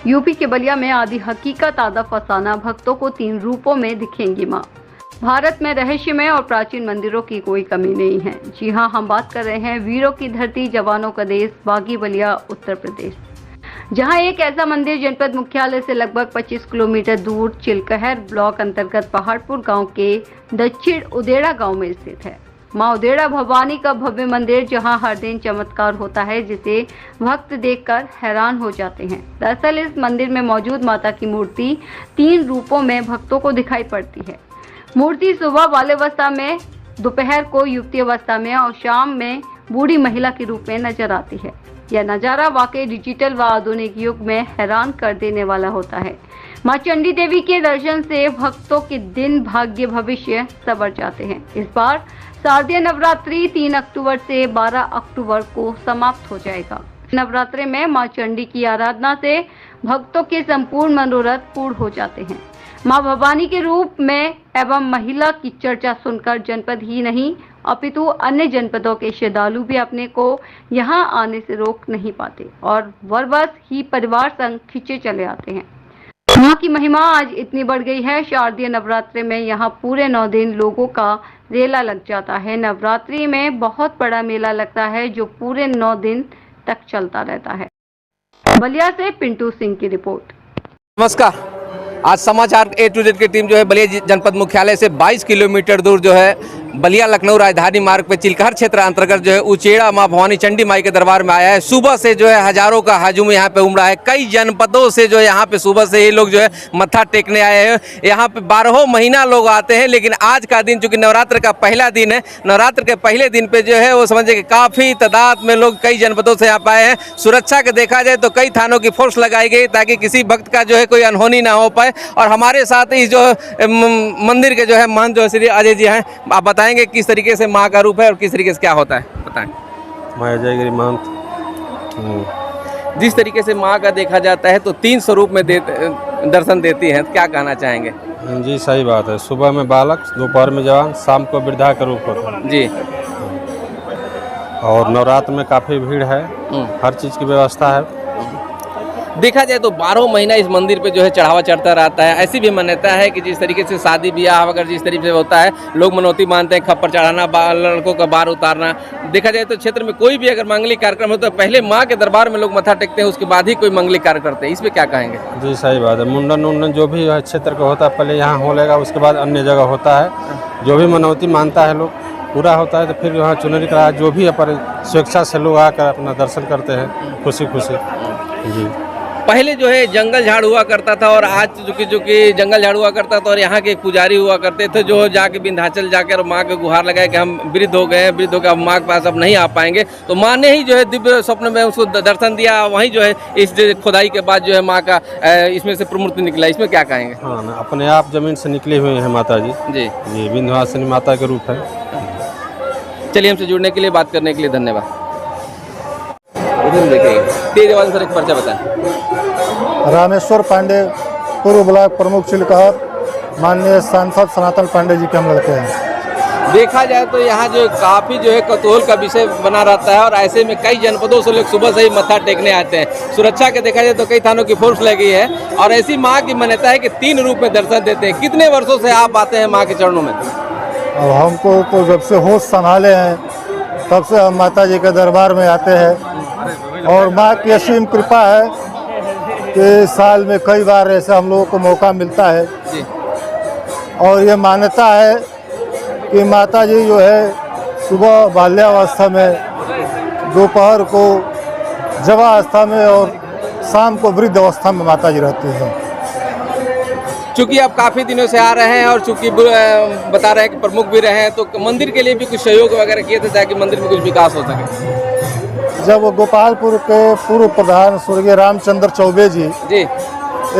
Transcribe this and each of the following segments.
UP के बलिया में आदि हकीकत आदा फसाना भक्तों को 3 रूपों में दिखेंगी मां। भारत में रहस्यमय और प्राचीन मंदिरों की कोई कमी नहीं है। जी हां, हम बात कर रहे हैं वीरों की धरती, जवानों का देश, बागी बलिया, उत्तर प्रदेश, जहां एक ऐसा मंदिर जनपद मुख्यालय से लगभग 25 किलोमीटर दूर चिलकहर ब्लॉक अंतर्गत पहाड़पुर गांव के दक्षिण उदेड़ा गांव में स्थित है। मां उदेड़ा भवानी का भव्य मंदिर, जहां हर दिन चमत्कार होता है जिसे भक्त देखकर हैरान हो जाते हैं। दरअसल इस मंदिर में मौजूद माता की मूर्ति 3 रूपों में भक्तों को दिखाई पड़ती है। मूर्ति सुबह बाल अवस्था में, दोपहर को युवती अवस्था में और शाम में बूढ़ी महिला के रूप में नजर आती है। यह नज़ारा वाकई डिजिटल व आधुनिक युग में हैरान कर देने वाला होता है। मां चंडी देवी के दर्शन से भक्तों के दिन, भाग्य, भविष्य संवर जाते हैं। इस बार शारदीय नवरात्रि 3 अक्टूबर से 12 अक्टूबर को समाप्त हो जाएगा। नवरात्रि में मां चंडी की आराधना से भक्तों के संपूर्ण मनोरथ पूर्ण हो जाते हैं। मां भवानी के रूप में एवं महिला की चर्चा सुनकर जनपद ही नहीं अपितु अन्य जनपदों के श्रद्धालु भी अपने को यहां आने से रोक नहीं पाते और वरवश ही परिवार संग खींचे चले आते हैं। मां की महिमा आज इतनी बढ़ गई है, शारदीय नवरात्रि में यहां पूरे 9 दिन लोगों का रेला लग जाता है। नवरात्रि में बहुत बड़ा मेला लगता है जो पूरे 9 दिन तक चलता रहता है। बलिया से पिंटू सिंह की रिपोर्ट। नमस्कार, आज समाचार A to Z की टीम जो है बलिया जनपद मुख्यालय से 22 किलोमीटर दूर जो है बलिया लखनऊ राजधानी मार्ग पे चिलकहर क्षेत्र अंतर्गत जो है उचेड़ा मां भवानी चंडी माई के दरबार में आया है। सुबह से जो है हजारों का हजूम यहाँ पे उमड़ा है। कई जनपदों से जो यहाँ पे सुबह से ये लोग जो है मत्था टेकने आए हैं। यहाँ पे 12 महीना लोग आते हैं, लेकिन आज का दिन चूंकि नवरात्र का पहला दिन है, नवरात्र के पहले दिन पे जो है वो समझे कि काफ़ी तादाद में लोग कई जनपदों से यहाँ पे आए हैं। सुरक्षा के देखा जाए तो कई थानों की फोर्स लगाई गई ताकि किसी भक्त का जो है कोई अनहोनी ना हो पाए। और हमारे साथ ही जो मंदिर के जो है महंत जो है श्री अजय जी हैं, आप बताएंगे किस तरीके से माँ का रूप है और किस तरीके से क्या होता है, बताएं। मैं अजय गिरी महंत। जिस तरीके से माँ का देखा जाता है तो 3 स्वरूप में दर्शन देती हैं, क्या कहना चाहेंगे? जी सही बात है। सुबह में बालक, दोपहर में जवान, शाम को वृद्धा का रूप होता है जी। और नवरात्र में काफ़ी भीड़ है, हर चीज़ की व्यवस्था है। देखा जाए तो 12 महीना इस मंदिर पे जो है चढ़ावा चढ़ता रहता है। ऐसी भी मान्यता है कि जिस तरीके से शादी ब्याह वगैरह जिस तरीके से होता है, लोग मनौती मानते हैं, खप्पर चढ़ाना, लड़कों का बार उतारना। देखा जाए तो क्षेत्र में कोई भी अगर मांगलिक कार्यक्रम हो तो पहले माँ के दरबार में लोग मत्था टेकते हैं, उसके बाद ही कोई मांगलिक कार्य करते हैं। इस पर क्या कहेंगे? जी सही बात है। मुंडन उंडन जो भी क्षेत्र का होता है पहले यहाँ हो लेगा, उसके बाद अन्य जगह होता है। जो भी मनौती मानता है लोग पूरा होता है तो फिर यहाँ चुनरी करा, जो भी अपन स्वेच्छा से लोग आकर अपना दर्शन करते हैं खुशी खुशी। जी पहले जो है जंगल झाड़ हुआ करता था और आज चूँकि जंगल झाड़ हुआ करता था और यहाँ के एक पुजारी हुआ करते थे जो जाके विंध्याचल जाकर माँ के गुहार लगाए कि हम वृद्ध हो गए हैं, वृद्ध होकर माँ के पास अब नहीं आ पाएंगे। तो माँ ने ही जो है दिव्य स्वप्न में उसको दर्शन दिया। वहीं जो है इस खुदाई के बाद जो है माँ का इसमें से प्रमूर्ति निकला। इसमें क्या कहेंगे? हाँ ना, अपने आप जमीन से निकली हुई है माता जी। जी जी, विंध्यवासिनी माता के रूप है। चलिए, हमसे जुड़ने के लिए, बात करने के लिए धन्यवाद। देखिए तेज आवाज सर एक पर्चा बताएं। रामेश्वर पांडे, पूर्व ब्लॉक प्रमुख चिलकहर, माननीय सांसद सनातन पांडे जी के हम लड़के हैं। देखा जाए तो यहाँ जो काफ़ी जो है कौतूहल का विषय बना रहता है और ऐसे में कई जनपदों से लोग सुबह से ही मत्था टेकने आते हैं। सुरक्षा के देखा जाए तो कई थानों की फोर्स लगी है और ऐसी माँ की मान्यता है कि 3 रूप में दर्शन देते हैं। कितने वर्षों से आप आते हैं माँ के चरणों में? अब हमको तो जब से होश संभाले हैं तब से हम माता जी के दरबार में आते हैं और माँ की असीम कृपा है कि साल में कई बार ऐसे हम लोगों को मौका मिलता है जी। और ये मान्यता है कि माता जी जो है सुबह बाल्यावस्था में, दोपहर को जवावस्था में और शाम को वृद्ध अवस्था में माता जी रहती हैं। चूँकि आप काफ़ी दिनों से आ रहे हैं और चूँकि बता रहे हैं कि प्रमुख भी रहे हैं, तो मंदिर के लिए भी कुछ सहयोग वगैरह किए थे ताकि मंदिर में कुछ विकास हो सके? जब गोपालपुर के पूर्व प्रधान स्वर्गीय रामचंद्र चौबे जी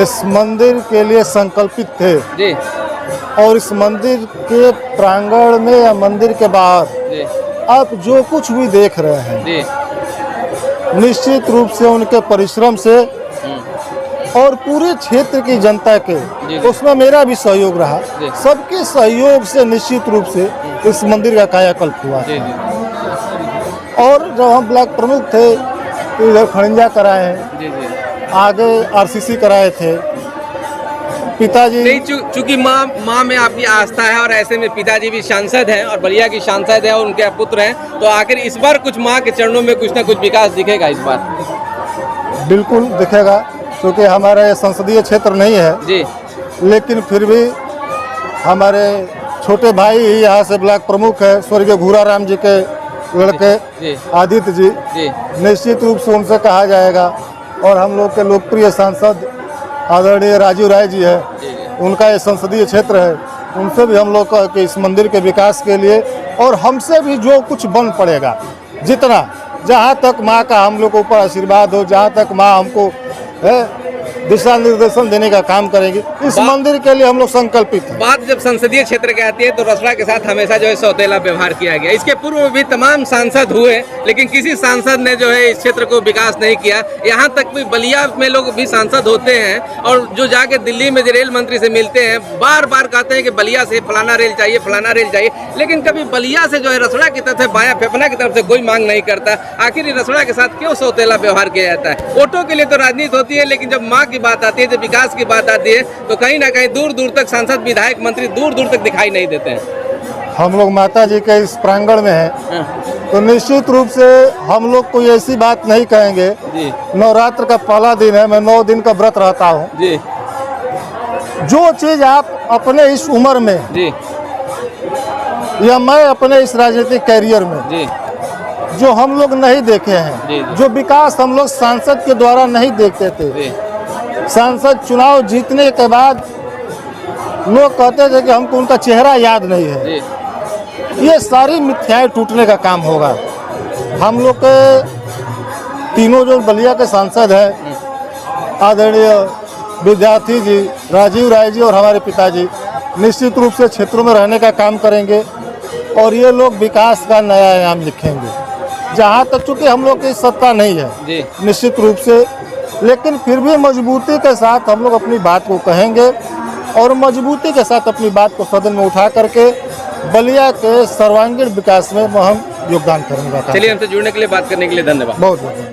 इस मंदिर के लिए संकल्पित थे जी, और इस मंदिर के प्रांगण में या मंदिर के बाहर आप जो कुछ भी देख रहे हैं जी, निश्चित रूप से उनके परिश्रम से और पूरे क्षेत्र की जनता के उसमें मेरा भी सहयोग रहा। सबके सहयोग से निश्चित रूप से इस मंदिर का कायाकल्प हुआ। और जब हम ब्लॉक प्रमुख थे तो इधर खड़ंजा कराए हैं, आगे आरसीसी कराए थे। पिताजी नहीं, चूंकि माँ में आपकी आस्था है और ऐसे में पिताजी भी सांसद हैं और बलिया की सांसद है और उनके पुत्र हैं, तो आखिर इस बार कुछ माँ के चरणों में कुछ ना कुछ विकास दिखेगा इस बार? बिल्कुल दिखेगा, क्योंकि हमारा ये संसदीय क्षेत्र नहीं है जी लेकिन फिर भी हमारे छोटे भाई ही यहाँ से ब्लॉक प्रमुख है, स्वर्गीय घूराराम जी के लड़के जी आदित्य जी, जी निश्चित रूप से उनसे कहा जाएगा। और हम लोग के लोकप्रिय सांसद आदरणीय राजीव राय जी है, उनका ये संसदीय क्षेत्र है, उनसे भी हम लोग के इस मंदिर के विकास के लिए और हमसे भी जो कुछ बन पड़ेगा, जितना जहाँ तक माँ का हम लोग के ऊपर आशीर्वाद हो, जहाँ तक माँ हमको दिशा निर्देशन देने का काम करेंगे, इस मंदिर के लिए हम लोग संकल्पित हैं। बात जब संसदीय क्षेत्र की आती है तो रसड़ा के साथ हमेशा जो है सौतेला व्यवहार किया गया। इसके पूर्व में भी तमाम सांसद हुए लेकिन किसी सांसद ने जो है इस क्षेत्र को विकास नहीं किया। यहाँ तक भी बलिया में लोग भी सांसद होते हैं और जो जाके दिल्ली में रेल मंत्री से मिलते हैं, बार बार कहते हैं कि बलिया से फलाना रेल चाहिए, फलाना रेल चाहिए, लेकिन कभी बलिया से जो है रसड़ा की तरफ से, बाया फेफना की तरफ से कोई मांग नहीं करता। आखिर रसड़ा के साथ क्यों सौतेला व्यवहार किया जाता है? वोटों के लिए तो राजनीति होती है, लेकिन जब माँ की बात आती है, जब विकास की बात आती है, तो कहीं ना कहीं दूर दूर तक सांसद, विधायक, मंत्री दूर दूर तक दिखाई नहीं देते हैं। हम लोग माता जी के इस प्रांगण में हैं, तो निश्चित रूप से हम लोग कोई ऐसी बात नहीं कहेंगे। जी नवरात्र का पहला दिन है, मैं 9 दिन का व्रत रहता हूँ। जी जो चीज आप अपने इस उम्र में जी या मैं अपने इस राजनीतिक कैरियर में जी जो हम लोग नहीं देखे हैं, जी। जो विकास हम लोग सांसद के द्वारा नहीं देखते थे, जी सांसद चुनाव जीतने के बाद लोग कहते थे कि हमको उनका चेहरा याद नहीं है, जी ये सारी मिथ्याएं टूटने का काम होगा। हम लोग के तीनों जो बलिया के सांसद हैं, आदरणीय विद्यार्थी जी, राजीव राय जी और हमारे पिताजी, निश्चित रूप से क्षेत्रों में रहने का काम करेंगे और ये लोग विकास का नया आयाम लिखेंगे। जहाँ तक चूँकि हम लोग की सत्ता नहीं है जी निश्चित रूप से, लेकिन फिर भी मजबूती के साथ हम लोग अपनी बात को कहेंगे और मजबूती के साथ अपनी बात को सदन में उठा करके बलिया के सर्वांगीण विकास में हम योगदान करेंगे। चलिए, हमसे जुड़ने के लिए, बात करने के लिए धन्यवाद। बहुत बहुत